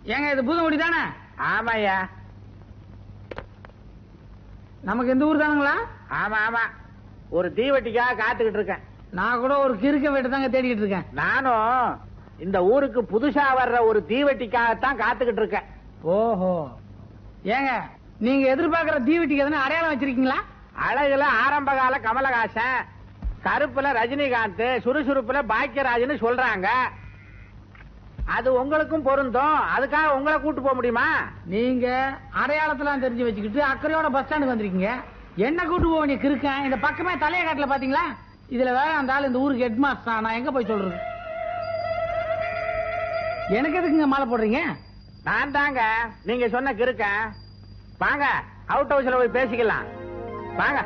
ஏங்க இது பூதமுடி தானே? ஆமாய்யா. நமக்கு எந்த ஊர் தானுங்களா? ஆமா ஆமா, ஒரு தீவட்டிக்காக காத்துக்கிட்டு இருக்கேன். நான் கூட ஒரு கிறுக்க வீட்டை தாங்க தேடிக்கிட்டு இருக்கேன். நானும் இந்த ஊருக்கு புதுசா வர்ற ஒரு தீவட்டிக்காகத்தான் காத்துக்கிட்டு இருக்கேன். ஓஹோ, ஏங்க நீங்க எதிர்பார்க்கிற தீவட்டிக்கு எதனா அடையாளம் வச்சிருக்கீங்களா? அழகுல ஆரம்பகால கமலஹாசன், கருப்புல ரஜினிகாந்த், சுறுசுறுப்புல பாக்கியராஜ்னு சொல்றாங்க. அது உங்களுக்கும் பொருந்தும். அதுக்காக உங்களை கூட்டு போக முடியுமா? நீங்க அடையாளத்தெல்லாம் தெரிஞ்சு வச்சுக்கிட்டு அக்கறையோட பஸ் ஸ்டாண்டுக்கு வந்திருக்கீங்க. என்ன கூட்டு போக வேண்டிய கிறுக்கன் இந்த பக்கமே தலைய காட்டுல பாத்தீங்களா? இதுல வேற அந்த ஆள் இந்த ஊருக்கு ஹெட் மாஸ்டர். நான் எங்க போய் சொல்றது? எனக்கு எதுக்குங்க மாலை போடுறீங்க? நான் தாங்க நீங்க சொன்ன கிறுக்கன். வாங்க, அவுட் ஹவுஸ்ல போய் பேசிக்கலாம். வாங்க.